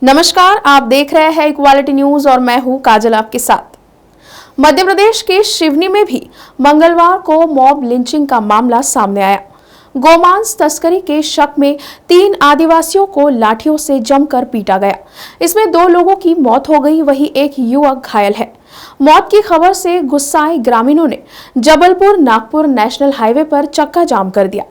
नमस्कार, आप देख रहे हैं इक्वालिटी न्यूज और मैं हूं काजल आपके साथ। मध्य प्रदेश के सिवनी में भी मंगलवार को मॉब लिंचिंग का मामला सामने आया। गोमांस तस्करी के शक में 3 आदिवासियों को लाठियों से जमकर पीटा गया। इसमें 2 लोगों की मौत हो गई, वहीं एक युवक घायल है। मौत की खबर से गुस्साए ग्रामीणों ने जबलपुर नागपुर नेशनल हाईवे पर चक्का जाम कर दिया।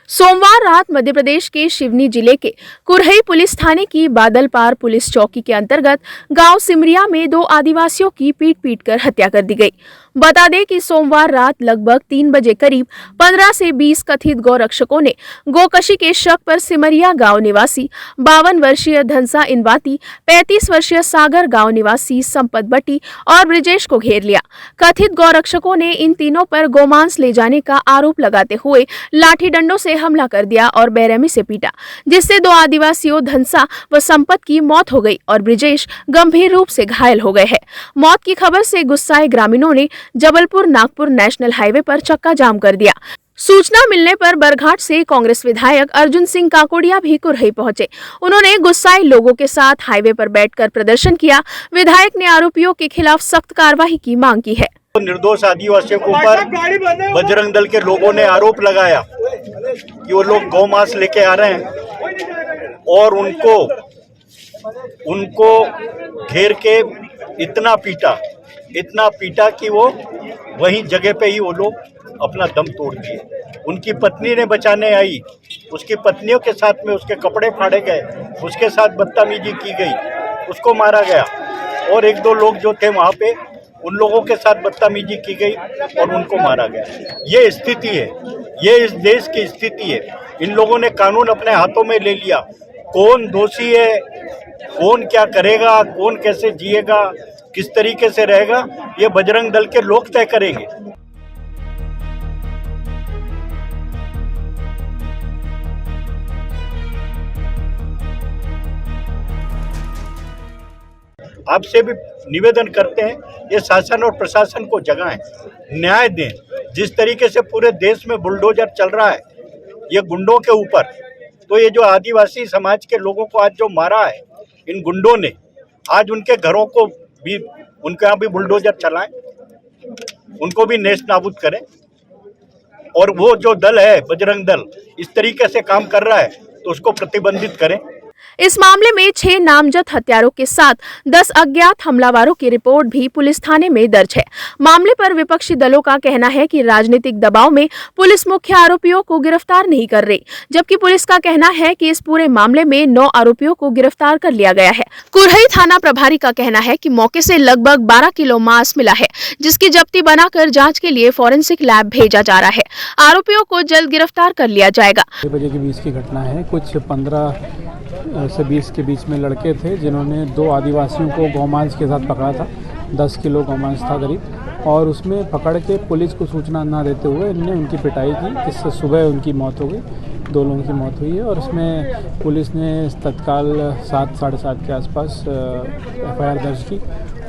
सोमवार रात मध्य प्रदेश के सिवनी जिले के कुरही पुलिस थाने की बादलपार पुलिस चौकी के अंतर्गत गांव सिमरिया में 2 आदिवासियों की पीट कर हत्या कर दी गई। बता दें कि सोमवार रात लगभग 3 बजे करीब 15 से 20 कथित गौरक्षकों ने गोकशी के शक पर सिमरिया गांव निवासी 52 वर्षीय धनसा इनवाती, 35 वर्षीय सागर गांव निवासी संपत बट्टी और ब्रिजेश को घेर लिया। कथित गौरक्षकों ने इन तीनों पर गोमांस ले जाने का आरोप लगाते हुए लाठी डंडों से हमला कर दिया और बेरहमी से पीटा, जिससे 2 आदिवासियों धनसा व संपत की मौत हो गई और ब्रिजेश गंभीर रूप से घायल हो गए हैं। मौत की खबर से गुस्साए ग्रामीणों ने जबलपुर नागपुर नेशनल हाईवे पर चक्का जाम कर दिया। सूचना मिलने पर बरघाट से कांग्रेस विधायक अर्जुन सिंह काकोड़िया भी कुरही पहुंचे। उन्होंने गुस्साए लोगों के साथ हाईवे पर बैठकर प्रदर्शन किया। विधायक ने आरोपियों के खिलाफ सख्त कार्रवाई की मांग की है। निर्दोष आदिवासियों के ऊपर बजरंग दल के लोगों ने आरोप लगाया कि वो लोग गौमांस लेके आ रहे हैं और उनको घेर के इतना पीटा कि वो वहीं जगह पे ही वो लोग अपना दम तोड़ दिए। उनकी पत्नी ने बचाने आई, उसकी पत्नियों के साथ में उसके कपड़े फाड़े गए, उसके साथ बदतमीजी की गई, उसको मारा गया और 1-2 लोग जो थे वहाँ पे उन लोगों के साथ बदतमीजी की गई और उनको मारा गया। ये स्थिति है, ये इस देश की स्थिति है। इन लोगों ने कानून अपने हाथों में ले लिया। कौन दोषी है, कौन क्या करेगा, कौन कैसे जिएगा, किस तरीके से रहेगा, ये बजरंग दल के लोग तय करेंगे। आपसे भी निवेदन करते हैं, ये शासन और प्रशासन को जगाएं, न्याय दें। जिस तरीके से पूरे देश में बुलडोजर चल रहा है ये गुंडों के ऊपर, तो ये जो आदिवासी समाज के लोगों को आज जो मारा है इन गुंडों ने, आज उनके घरों को भी, उनके यहाँ भी बुलडोजर चलाएं, उनको भी नेस्त नाबूद करें। और वो जो दल है बजरंग दल इस तरीके से काम कर रहा है तो उसको प्रतिबंधित करें। इस मामले में 6 नामजद हत्यारों के साथ 10 अज्ञात हमलावरों की रिपोर्ट भी पुलिस थाने में दर्ज है। मामले पर विपक्षी दलों का कहना है कि राजनीतिक दबाव में पुलिस मुख्य आरोपियों को गिरफ्तार नहीं कर रही, जबकि पुलिस का कहना है कि इस पूरे मामले में 9 आरोपियों को गिरफ्तार कर लिया गया है। कुरही थाना प्रभारी का कहना है कि मौके से लगभग 12 किलो मांस मिला है, जिसकी जब्ती बनाकर जाँच के लिए फॉरेंसिक लैब भेजा जा रहा है। आरोपियों को जल्द गिरफ्तार कर लिया जाएगा। 6 बजे के बीच की घटना है। कुछ 15 से 20 के बीच में लड़के थे जिन्होंने 2 आदिवासियों को गौमांस के साथ पकड़ा था। 10 किलो गौमांस था करीब, और उसमें पकड़ के पुलिस को सूचना ना देते हुए इनने उनकी पिटाई की, जिससे सुबह उनकी मौत हो गई। 2 लोगों की मौत हुई है और इसमें पुलिस ने तत्काल 7 साढ़े 7 के आसपास FIR दर्ज की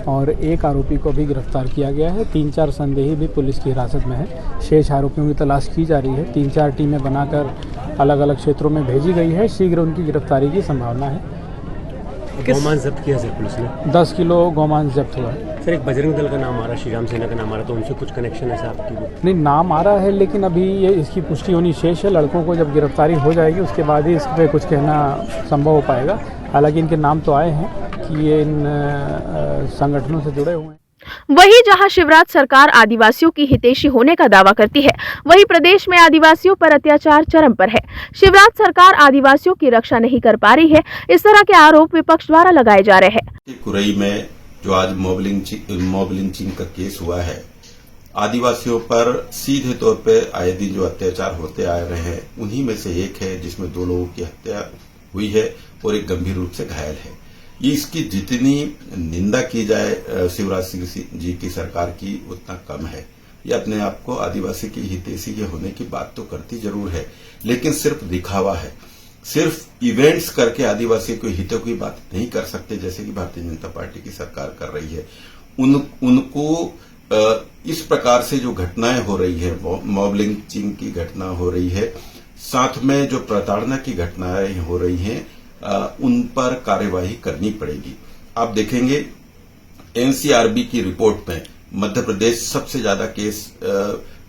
और 1 आरोपी को भी गिरफ्तार किया गया है। 3-4 संदेही भी पुलिस की हिरासत में है। शेष आरोपियों की तलाश की जा रही है। 3-4 टीमें बनाकर अलग अलग क्षेत्रों में भेजी गई है। शीघ्र उनकी गिरफ्तारी की संभावना है। गौमांस जब्त किया सर पुलिस ने? 10 किलो गौमांस जब्त हुआ है। सर, एक बजरंग दल का नाम आ रहा, श्री राम सेना का नाम आ रहा, तो उनसे कुछ कनेक्शन है सर आपकी? नहीं, नाम आ रहा है लेकिन अभी ये इसकी पुष्टि होनी शेष है। लड़कों को जब गिरफ्तारी हो जाएगी उसके बाद ही इस पर कुछ कहना संभव हो पाएगा। हालांकि इनके नाम तो आए हैं कि ये इन संगठनों से जुड़े हुए हैं। वहीं जहां शिवराज सरकार आदिवासियों की हितैषी होने का दावा करती है, वहीं प्रदेश में आदिवासियों पर अत्याचार चरम पर है। शिवराज सरकार आदिवासियों की रक्षा नहीं कर पा रही है, इस तरह के आरोप विपक्ष द्वारा लगाए जा रहे हैं। कुरई में जो आज मॉब लिंचिंग का केस हुआ है, आदिवासियों पर सीधे तौर पे आए दिन जो अत्याचार होते आ रहे हैं उन्हीं में से एक है, जिसमें 2 लोगों की हत्या हुई है और एक गंभीर रूप से घायल है। ये इसकी जितनी निंदा की जाए शिवराज सिंह जी की सरकार की उतना कम है। ये अपने आप को आदिवासी की हितैषी के होने की बात तो करती जरूर है, लेकिन सिर्फ दिखावा है। सिर्फ इवेंट्स करके आदिवासी को हितों की बात नहीं कर सकते, जैसे कि भारतीय जनता पार्टी की सरकार कर रही है। उनको इस प्रकार से जो घटनाएं हो रही है, मॉब लिंचिंग की घटना हो रही है, साथ में जो प्रताड़ना की घटनाएं हो रही हैं, उन पर कार्यवाही करनी पड़ेगी। आप देखेंगे एनसीआरबी की रिपोर्ट में मध्य प्रदेश सबसे ज्यादा केस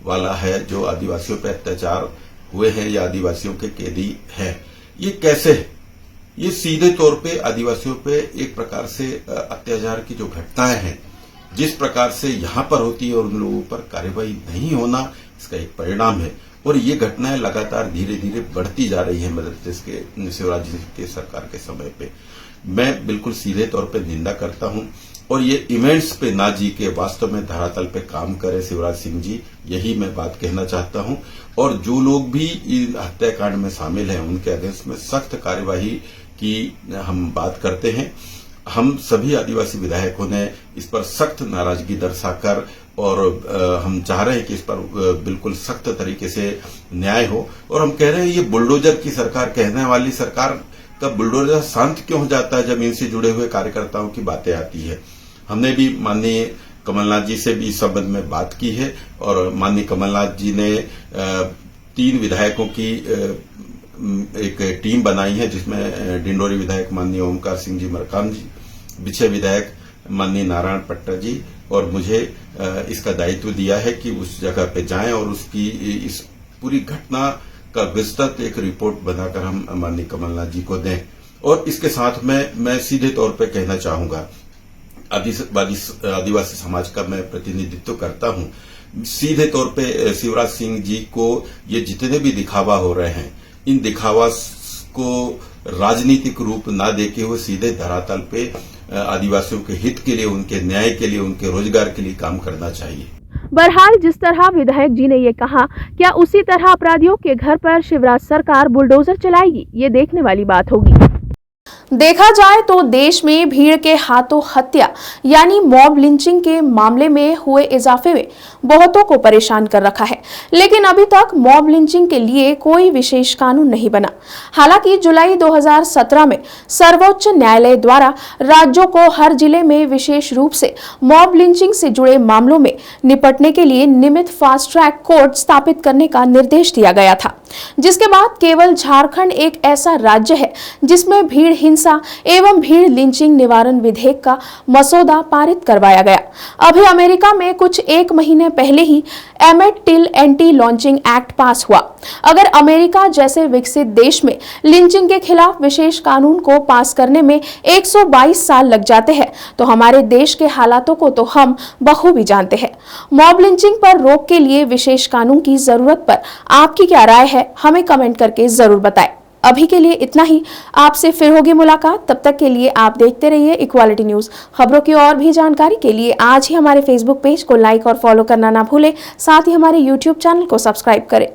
वाला है जो आदिवासियों पर अत्याचार हुए हैं या आदिवासियों के कैदी हैं। ये कैसे है? ये सीधे तौर पे आदिवासियों पे एक प्रकार से अत्याचार की जो घटनाएं हैं, जिस प्रकार से यहां पर होती है और उन लोगों पर कार्यवाही नहीं होना, इसका एक परिणाम है। और ये घटनाएं लगातार धीरे धीरे बढ़ती जा रही है मध्य प्रदेश के शिवराज जी के सरकार के समय पे। मैं बिल्कुल सीधे तौर पे निंदा करता हूं और ये इवेंट्स पे ना जी के वास्तव में धरातल पे काम करे शिवराज सिंह जी, यही मैं बात कहना चाहता हूं। और जो लोग भी हत्याकांड में शामिल हैं उनके अगेंस्ट में सख्त कार्यवाही की हम बात करते हैं। हम सभी आदिवासी विधायकों ने इस पर सख्त नाराजगी दर्शाकर और हम चाह रहे हैं कि इस पर बिल्कुल सख्त तरीके से न्याय हो। और हम कह रहे हैं ये बुलडोजर की सरकार कहने वाली सरकार का बुलडोजर शांत क्यों हो जाता है जब इनसे जुड़े हुए कार्यकर्ताओं की बातें आती है। हमने भी माननीय कमलनाथ जी से भी इस संबंध में बात की है और माननीय कमलनाथ जी ने 3 विधायकों की एक टीम बनाई है जिसमें डिंडोरी विधायक माननीय ओमकार सिंह जी मरकाम जी, बिछे विधायक माननीय नारायण पट्टा जी और मुझे इसका दायित्व दिया है कि उस जगह पे जाएं और उसकी इस पूरी घटना का विस्तृत एक रिपोर्ट बनाकर हम माननीय कमलनाथ जी को दें। और इसके साथ में मैं सीधे तौर पे कहना चाहूंगा, आदिवासी समाज का मैं प्रतिनिधित्व करता हूं, सीधे तौर पे शिवराज सिंह जी को ये जितने भी दिखावा हो रहे हैं, इन दिखावा को राजनीतिक रूप ना देके हुए सीधे धरातल पे आदिवासियों के हित के लिए, उनके न्याय के लिए, उनके रोजगार के लिए काम करना चाहिए। बहरहाल जिस तरह विधायक जी ने ये कहा, क्या उसी तरह अपराधियों के घर पर शिवराज सरकार बुलडोजर चलाएगी? ये देखने वाली बात होगी। देखा जाए तो देश में भीड़ के हाथों हत्या यानी मॉब लिंचिंग के मामले में हुए इजाफे में बहुतों को परेशान कर रखा है, लेकिन अभी तक मॉब लिंचिंग के लिए कोई विशेष कानून नहीं बना। हालांकि जुलाई 2017 में सर्वोच्च न्यायालय द्वारा राज्यों को हर जिले में विशेष रूप से मॉब लिंचिंग से जुड़े मामलों में निपटने के लिए नियमित फास्ट ट्रैक कोर्ट स्थापित करने का निर्देश दिया गया था, जिसके बाद केवल झारखंड एक ऐसा राज्य है जिसमें भीड़ हिंसा एवं भीड़ लिंचिंग निवारण विधेयक का मसौदा पारित करवाया गया। अभी अमेरिका में कुछ 1 महीने पहले ही Emmett Till anti lynching Act पास हुआ। अगर अमेरिका जैसे विकसित देश में लिंचिंग के खिलाफ विशेष कानून को पास करने में 122 साल लग जाते हैं, तो हमारे देश के हालातों को तो हम बखूबी जानते हैं। मॉब लिंचिंग पर रोक के लिए विशेष कानून की जरूरत पर आपकी क्या राय है, हमें कमेंट करके जरूर बताएं। अभी के लिए इतना ही, आपसे फिर होगी मुलाकात। तब तक के लिए आप देखते रहिए इक्वालिटी न्यूज। खबरों की और भी जानकारी के लिए आज ही हमारे फेसबुक पेज को लाइक और फॉलो करना ना भूलें। साथ ही हमारे यूट्यूब चैनल को सब्सक्राइब करें।